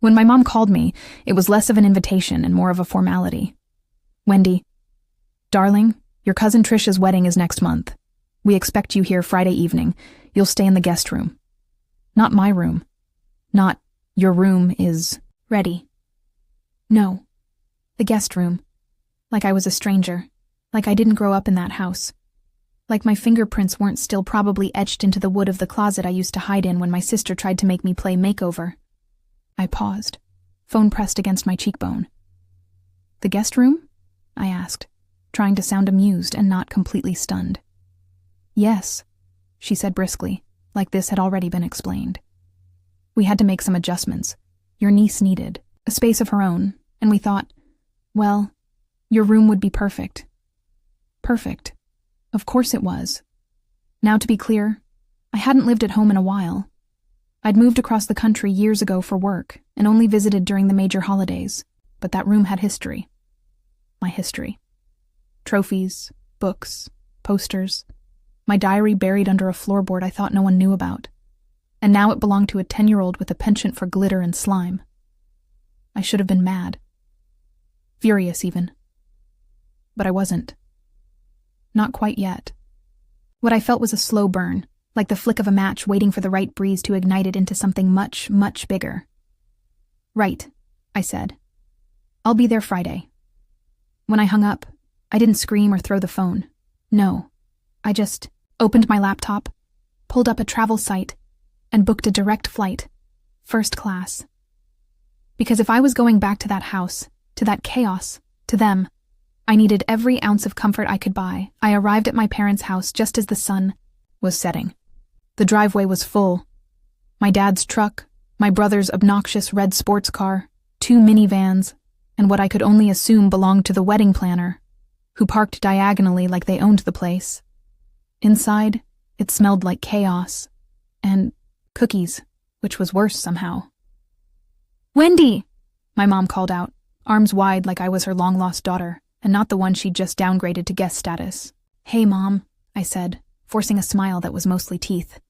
When my mom called me, it was less of an invitation and more of a formality. "Wendy, darling, your cousin Trisha's wedding is next month. We expect you here Friday evening. You'll stay in the guest room. Not my room. Not your room is ready. No, the guest room. Like I was a stranger. Like I didn't grow up in that house. Like my fingerprints weren't still probably etched into the wood of the closet I used to hide in when my sister tried to make me play makeover." I paused, phone pressed against my cheekbone. "The guest room?" I asked, trying to sound amused and not completely stunned. "Yes," she said briskly, like this had already been explained. "We had to make some adjustments. Your niece needed a space of her own, and we thought, well, your room would be perfect." Perfect. Of course it was. Now, to be clear, I hadn't lived at home in a while. I'd moved across the country years ago for work and only visited during the major holidays, but that room had history. My history. Trophies, books, posters, my diary buried under a floorboard I thought no one knew about, and now it belonged to a 10-year-old with a penchant for glitter and slime. I should have been mad. Furious, even. But I wasn't. Not quite yet. What I felt was a slow burn, like the flick of a match waiting for the right breeze to ignite it into something much, much bigger. "Right," I said. "I'll be there Friday." When I hung up, I didn't scream or throw the phone. No, I just opened my laptop, pulled up a travel site, and booked a direct flight, first class. Because if I was going back to that house, to that chaos, to them, I needed every ounce of comfort I could buy. I arrived at my parents' house just as the sun was setting. The driveway was full. My dad's truck, my brother's obnoxious red sports car, 2 minivans, and what I could only assume belonged to the wedding planner, who parked diagonally like they owned the place. Inside, it smelled like chaos, and cookies, which was worse somehow. "Wendy!" my mom called out, arms wide like I was her long-lost daughter, and not the one she'd just downgraded to guest status. "Hey, Mom," I said, forcing a smile that was mostly teeth.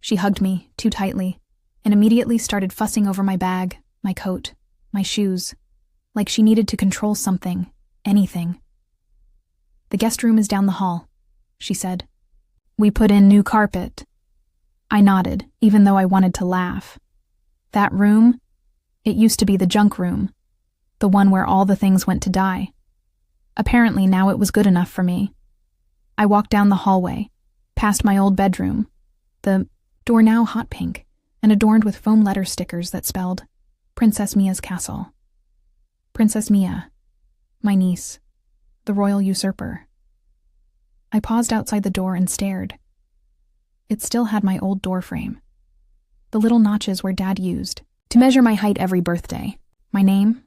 She hugged me, too tightly, and immediately started fussing over my bag, my coat, my shoes, like she needed to control something, anything. "The guest room is down the hall," she said. "We put in new carpet." I nodded, even though I wanted to laugh. That room? It used to be the junk room, the one where all the things went to die. Apparently now it was good enough for me. I walked down the hallway, past my old bedroom, the door now hot pink and adorned with foam letter stickers that spelled Princess Mia's Castle. Princess Mia, my niece, the royal usurper. I paused outside the door and stared. It still had my old door frame. The little notches where Dad used to measure my height every birthday. My name,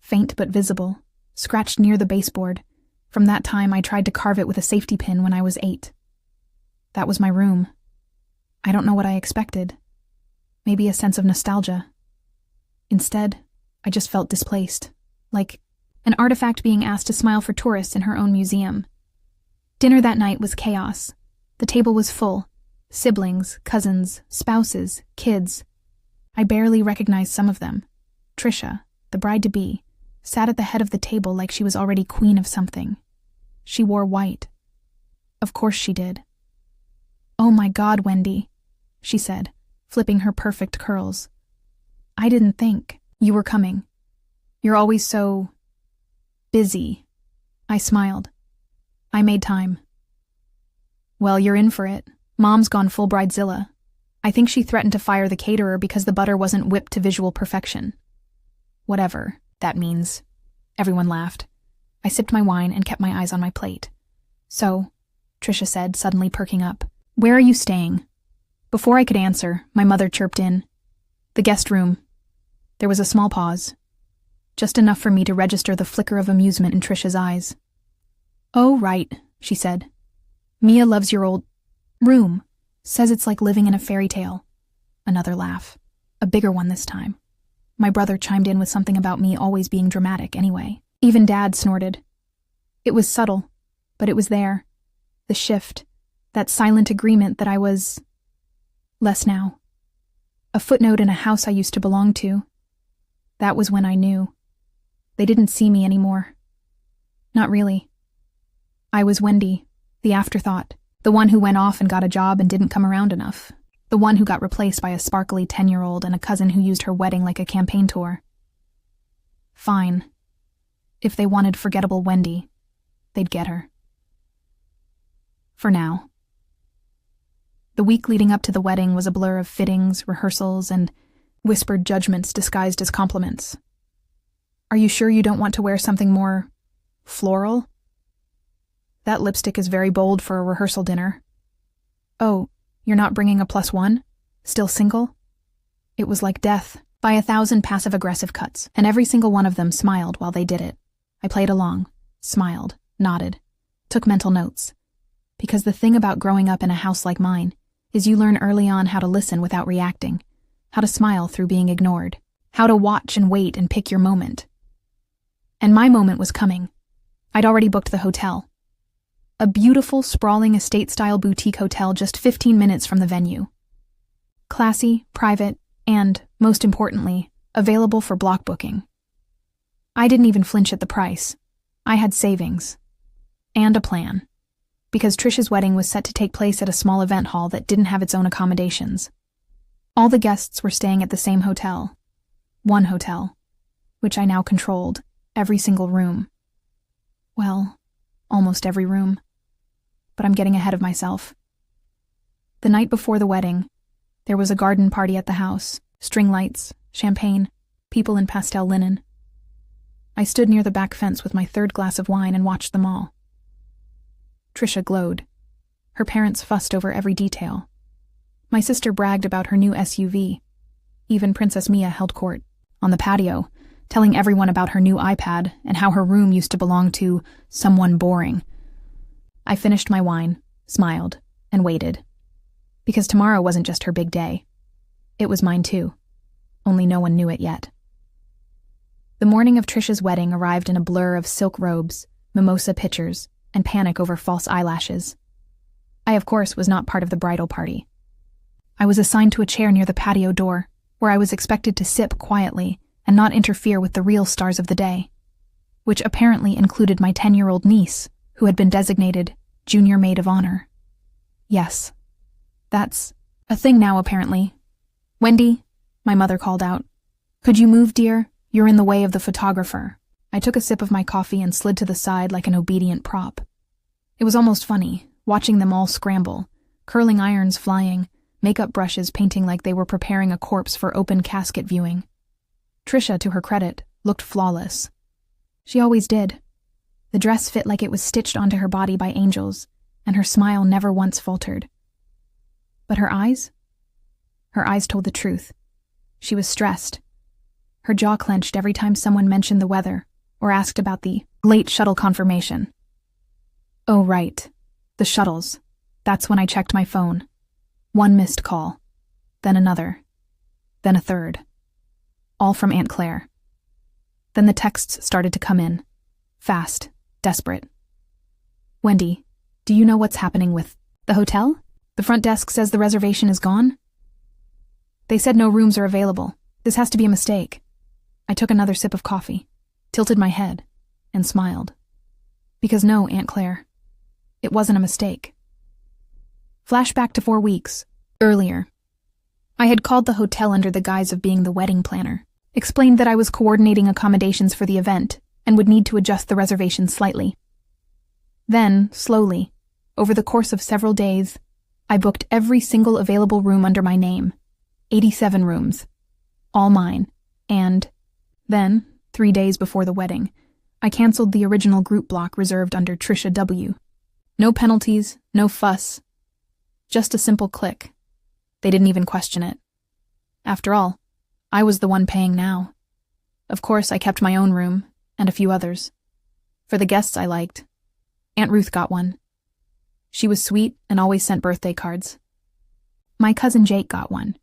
faint but visible, scratched near the baseboard. From that time I tried to carve it with a safety pin when I was 8. That was my room. I don't know what I expected. Maybe a sense of nostalgia. Instead, I just felt displaced, like an artifact being asked to smile for tourists in her own museum. Dinner that night was chaos. The table was full. Siblings, cousins, spouses, kids. I barely recognized some of them. Trisha, the bride-to-be, sat at the head of the table like she was already queen of something. She wore white. Of course she did. "Oh my God, Wendy," she said, flipping her perfect curls. "I didn't think you were coming. You're always so busy." I smiled. I made time. "Well, you're in for it. Mom's gone full bridezilla. I think she threatened to fire the caterer because the butter wasn't whipped to visual perfection." Whatever that means. Everyone laughed. I sipped my wine and kept my eyes on my plate. "So," Trisha said, suddenly perking up, "where are you staying?" Before I could answer, my mother chirped in, "The guest room." There was a small pause, just enough for me to register the flicker of amusement in Trisha's eyes. "Oh, right," she said. "Mia loves your old room. Says it's like living in a fairy tale." Another laugh. A bigger one this time. My brother chimed in with something about me always being dramatic anyway. Even Dad snorted. It was subtle, but it was there. The shift, that silent agreement that I was less now. A footnote in a house I used to belong to. That was when I knew. They didn't see me anymore. Not really. I was Wendy, the afterthought, the one who went off and got a job and didn't come around enough, the one who got replaced by a sparkly 10-year-old and a cousin who used her wedding like a campaign tour. Fine. If they wanted forgettable Wendy, they'd get her. For now. The week leading up to the wedding was a blur of fittings, rehearsals, and whispered judgments disguised as compliments. Are you sure you don't want to wear something more floral? That lipstick is very bold for a rehearsal dinner. Oh, you're not bringing a +1? Still single? It was like death, by 1,000 passive-aggressive cuts, and every single one of them smiled while they did it. I played along, smiled, nodded, took mental notes. Because the thing about growing up in a house like mine is you learn early on how to listen without reacting, how to smile through being ignored, how to watch and wait and pick your moment. And my moment was coming. I'd already booked the hotel. A beautiful, sprawling estate-style boutique hotel just 15 minutes from the venue. Classy, private, and, most importantly, available for block booking. I didn't even flinch at the price. I had savings. And a plan. Because Trish's wedding was set to take place at a small event hall that didn't have its own accommodations. All the guests were staying at the same hotel. One hotel, which I now controlled, every single room. Well, almost every room. But I'm getting ahead of myself. The night before the wedding, there was a garden party at the house, string lights, champagne, people in pastel linen. I stood near the back fence with my third glass of wine and watched them all. Trisha glowed. Her parents fussed over every detail. My sister bragged about her new SUV. Even Princess Mia held court, on the patio, telling everyone about her new iPad and how her room used to belong to someone boring. I finished my wine, smiled, and waited. Because tomorrow wasn't just her big day. It was mine too. Only no one knew it yet. The morning of Trisha's wedding arrived in a blur of silk robes, mimosa pitchers, and panic over false eyelashes. I, of course, was not part of the bridal party. I was assigned to a chair near the patio door, where I was expected to sip quietly and not interfere with the real stars of the day, which apparently included my 10-year-old niece, who had been designated junior maid of honor. Yes, that's a thing now, apparently. Wendy, my mother called out. Could you move, dear? You're in the way of the photographer. I took a sip of my coffee and slid to the side like an obedient prop. It was almost funny, watching them all scramble, curling irons flying, makeup brushes painting like they were preparing a corpse for open casket viewing. Trisha, to her credit, looked flawless. She always did. The dress fit like it was stitched onto her body by angels, and her smile never once faltered. But her eyes? Her eyes told the truth. She was stressed. Her jaw clenched every time someone mentioned the weather or asked about the late shuttle confirmation. Oh, right. The shuttles. That's when I checked my phone. One missed call. Then another. Then a third. All from Aunt Claire. Then the texts started to come in. Fast. Desperate. Wendy, do you know what's happening with the hotel? The front desk says the reservation is gone? They said no rooms are available. This has to be a mistake. I took another sip of coffee, tilted my head, and smiled. Because no, Aunt Claire, it wasn't a mistake. Flashback to 4 weeks, earlier. I had called the hotel under the guise of being the wedding planner, explained that I was coordinating accommodations for the event and would need to adjust the reservation slightly. Then, slowly, over the course of several days, I booked every single available room under my name, 87 rooms, all mine, and then, 3 days before the wedding, I canceled the original group block reserved under Trisha W. No penalties, no fuss, just a simple click. They didn't even question it. After all, I was the one paying now. Of course, I kept my own room, and a few others. For the guests I liked. Aunt Ruth got one. She was sweet and always sent birthday cards. My cousin Jake got one.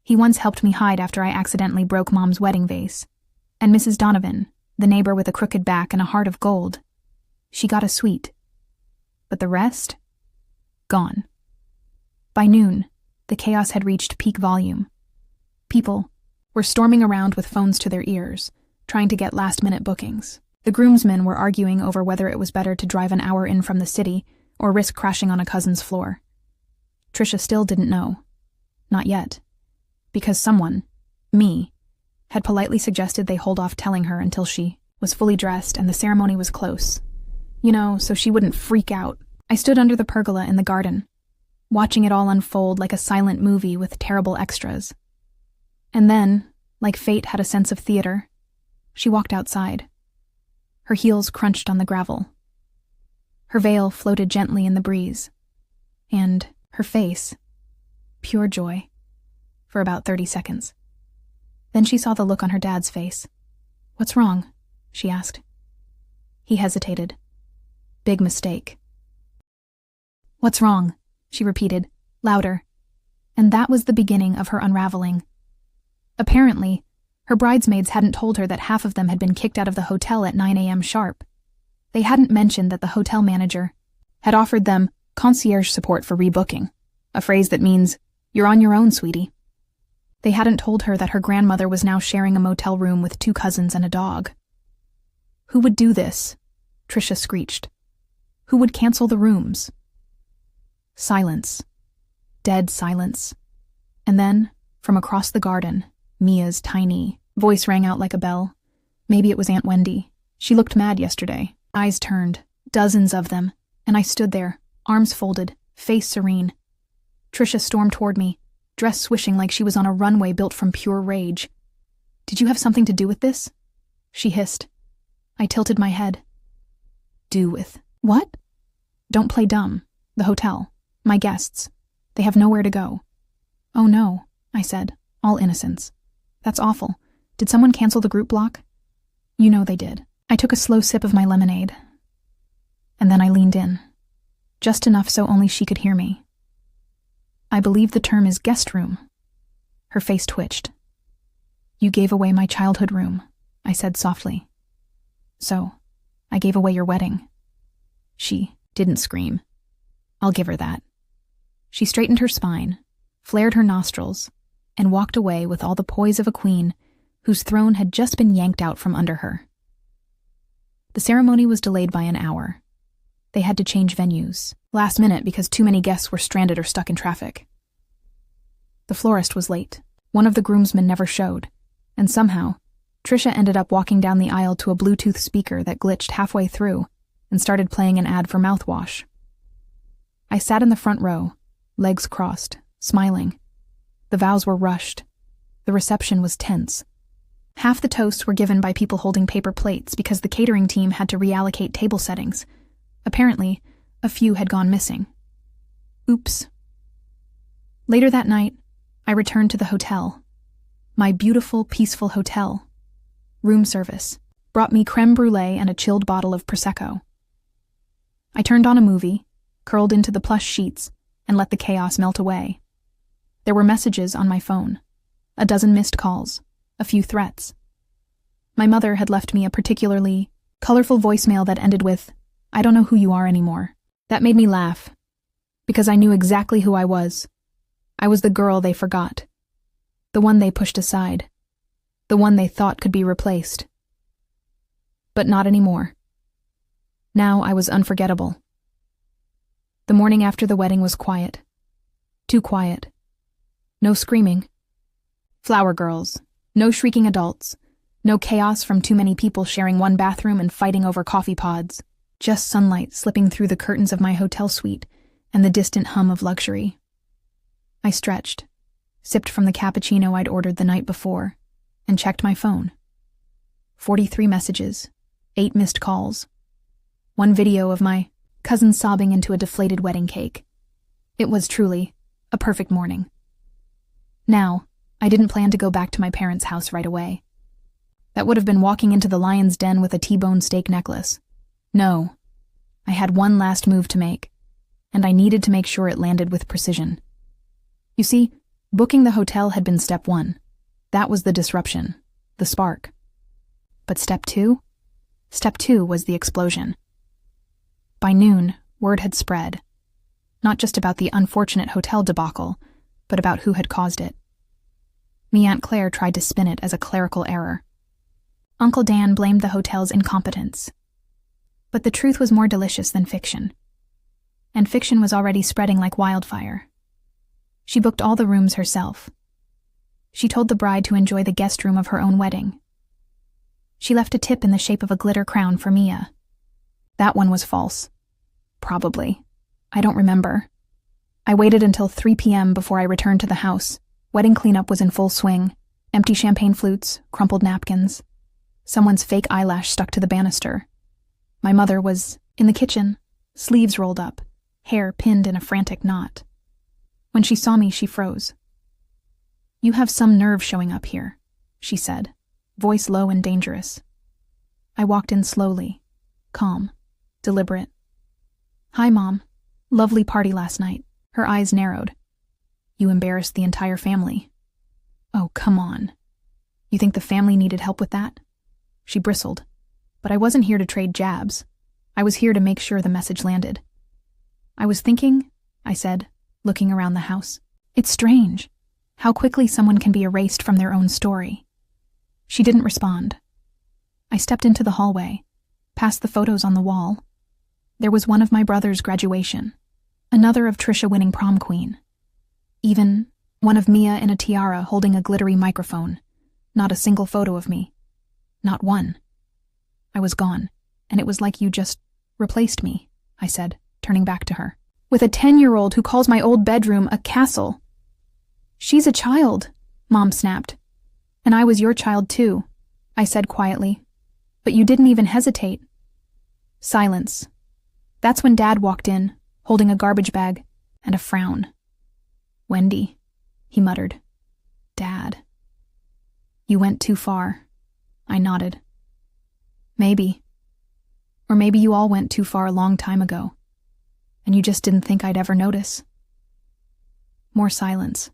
He once helped me hide after I accidentally broke Mom's wedding vase. And Mrs. Donovan, the neighbor with a crooked back and a heart of gold, she got a suite. But the rest? Gone. By noon, the chaos had reached peak volume. People were storming around with phones to their ears, trying to get last-minute bookings. The groomsmen were arguing over whether it was better to drive an hour in from the city or risk crashing on a cousin's floor. Trisha still didn't know. Not yet. Because someone, me, had politely suggested they hold off telling her until she was fully dressed and the ceremony was close. So she wouldn't freak out. I stood under the pergola in the garden, watching it all unfold like a silent movie with terrible extras. And then, like fate had a sense of theater, she walked outside. Her heels crunched on the gravel. Her veil floated gently in the breeze. And her face, pure joy, for about 30 seconds. Then she saw the look on her dad's face. "What's wrong?" she asked. He hesitated. "Big mistake." "What's wrong?" she repeated, louder. And that was the beginning of her unraveling. Apparently, her bridesmaids hadn't told her that half of them had been kicked out of the hotel at 9 a.m. sharp. They hadn't mentioned that the hotel manager had offered them concierge support for rebooking, a phrase that means, "You're on your own, sweetie." They hadn't told her that her grandmother was now sharing a motel room with 2 cousins and a dog. Who would do this? Trisha screeched. Who would cancel the rooms? Silence. Dead silence. And then, from across the garden, Mia's tiny voice rang out like a bell. Maybe it was Aunt Wendy. She looked mad yesterday. Eyes turned, dozens of them, and I stood there, arms folded, face serene. Trisha stormed toward me, dress swishing like she was on a runway built from pure rage. "Did you have something to do with this?" she hissed. I tilted my head. "Do with what?" "Don't play dumb. The hotel. My guests. They have nowhere to go." "Oh no," I said, all innocence. "That's awful. Did someone cancel the group block?" "You know they did." I took a slow sip of my lemonade. And then I leaned in. Just enough so only she could hear me. "I believe the term is guest room." Her face twitched. "You gave away my childhood room," I said softly. "So, I gave away your wedding." She didn't scream. I'll give her that. She straightened her spine, flared her nostrils, and walked away with all the poise of a queen whose throne had just been yanked out from under her. The ceremony was delayed by an hour. They had to change venues, last minute because too many guests were stranded or stuck in traffic. The florist was late. One of the groomsmen never showed, and somehow, Trisha ended up walking down the aisle to a Bluetooth speaker that glitched halfway through and started playing an ad for mouthwash. I sat in the front row, legs crossed, smiling. The vows were rushed. The reception was tense. Half the toasts were given by people holding paper plates because the catering team had to reallocate table settings. Apparently, a few had gone missing. Oops. Later that night, I returned to the hotel. My beautiful, peaceful hotel. Room service brought me creme brulee and a chilled bottle of Prosecco. I turned on a movie, curled into the plush sheets, and let the chaos melt away. There were messages on my phone, a dozen missed calls, a few threats. My mother had left me a particularly colorful voicemail that ended with, "I don't know who you are anymore." That made me laugh, because I knew exactly who I was. I was the girl they forgot, the one they pushed aside, the one they thought could be replaced. But not anymore. Now I was unforgettable. The morning after the wedding was quiet. Too quiet. No screaming. Flower girls. No shrieking adults. No chaos from too many people sharing one bathroom and fighting over coffee pods. Just sunlight slipping through the curtains of my hotel suite and the distant hum of luxury. I stretched, sipped from the cappuccino I'd ordered the night before, and checked my phone. 43 messages, 8 missed calls. One video of my cousin sobbing into a deflated wedding cake. It was truly a perfect morning. Now, I didn't plan to go back to my parents' house right away. That would have been walking into the lion's den with a T-bone steak necklace. No, I had one last move to make, and I needed to make sure it landed with precision. You see, booking the hotel had been step 1. That was the disruption, the spark. But step 2? Step 2 was the explosion. By noon, word had spread, not just about the unfortunate hotel debacle, but about who had caused it. Me Aunt Claire tried to spin it as a clerical error. Uncle Dan blamed the hotel's incompetence. But the truth was more delicious than fiction. And fiction was already spreading like wildfire. She booked all the rooms herself. She told the bride to enjoy the guest room of her own wedding. She left a tip in the shape of a glitter crown for Mia. That one was false. Probably. I don't remember. I waited until 3 p.m. before I returned to the house. Wedding cleanup was in full swing. Empty champagne flutes, crumpled napkins. Someone's fake eyelash stuck to the banister. My mother was in the kitchen, sleeves rolled up, hair pinned in a frantic knot. When she saw me, she froze. "You have some nerve showing up here," she said, voice low and dangerous. I walked in slowly, calm, deliberate. "Hi, Mom. Lovely party last night." Her eyes narrowed. "You embarrassed the entire family." "Oh, come on. You think the family needed help with that?" She bristled. But I wasn't here to trade jabs. I was here to make sure the message landed. "I was thinking," I said, looking around the house. "It's strange how quickly someone can be erased from their own story." She didn't respond. I stepped into the hallway, past the photos on the wall. There was one of my brother's graduation, another of Trisha winning prom queen. Even one of Mia in a tiara holding a glittery microphone. Not a single photo of me. Not one. I was gone, and it was like you just replaced me, I said, turning back to her. "With a 10-year-old who calls my old bedroom a castle." "She's a child," Mom snapped. "And I was your child too," I said quietly. "But you didn't even hesitate." Silence. That's when Dad walked in, holding a garbage bag and a frown. "Wendy," he muttered. "Dad." "You went too far." I nodded. "Maybe. Or maybe you all went too far a long time ago, and you just didn't think I'd ever notice." More silence.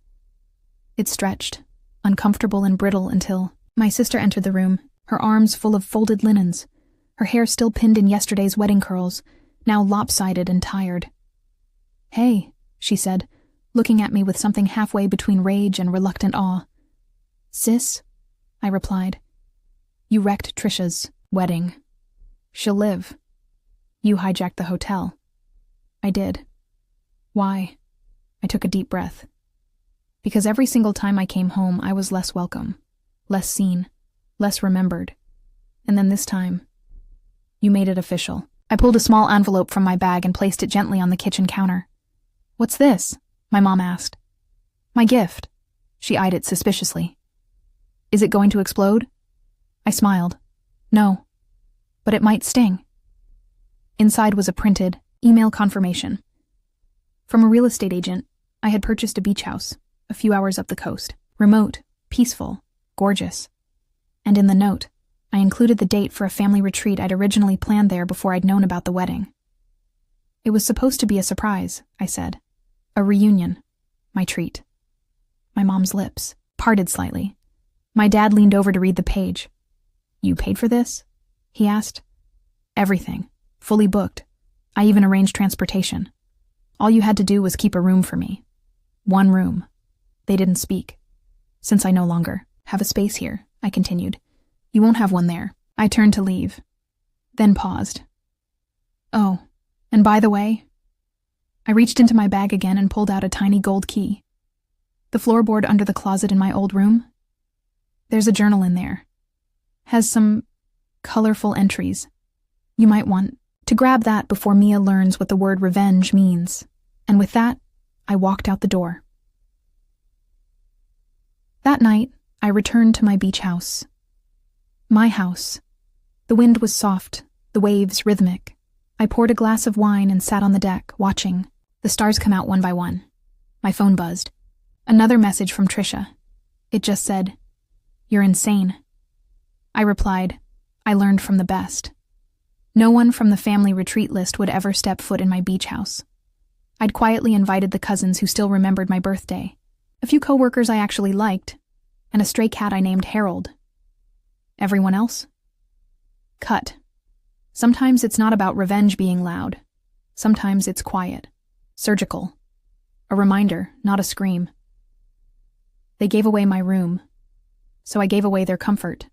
It stretched, uncomfortable and brittle, until my sister entered the room, her arms full of folded linens, her hair still pinned in yesterday's wedding curls, now lopsided and tired. "Hey," she said, looking at me with something halfway between rage and reluctant awe. "Sis," I replied. "You wrecked Trisha's wedding. She'll live. You hijacked the hotel." I did. "Why?" I took a deep breath. "Because every single time I came home, I was less welcome, less seen, less remembered. And then this time, you made it official." I pulled a small envelope from my bag and placed it gently on the kitchen counter. "What's this?" my mom asked. "My gift." She eyed it suspiciously. "Is it going to explode?" I smiled. "No. But it might sting." Inside was a printed email confirmation. From a real estate agent, I had purchased a beach house, a few hours up the coast. Remote, peaceful, gorgeous. And in the note, I included the date for a family retreat I'd originally planned there before I'd known about the wedding. "It was supposed to be a surprise," I said. "A reunion. My treat." My mom's lips parted slightly. My dad leaned over to read the page. "You paid for this?" he asked. "Everything. Fully booked. I even arranged transportation. All you had to do was keep a room for me. One room." They didn't speak. "Since I no longer have a space here," I continued, "you won't have one there." I turned to leave, then paused. "Oh, and by the way," I reached into my bag again and pulled out a tiny gold key. "The floorboard under the closet in my old room? There's a journal in there. Has some colorful entries. You might want to grab that before Mia learns what the word revenge means." And with that, I walked out the door. That night, I returned to my beach house. My house. The wind was soft, the waves rhythmic. I poured a glass of wine and sat on the deck, watching the stars come out one by one. My phone buzzed. Another message from Trisha. It just said, "You're insane." I replied, "I learned from the best." No one from the family retreat list would ever step foot in my beach house. I'd quietly invited the cousins who still remembered my birthday, a few coworkers I actually liked, and a stray cat I named Harold. Everyone else? Cut. Sometimes it's not about revenge being loud. Sometimes it's quiet, surgical. A reminder, not a scream. They gave away my room. So I gave away their comfort.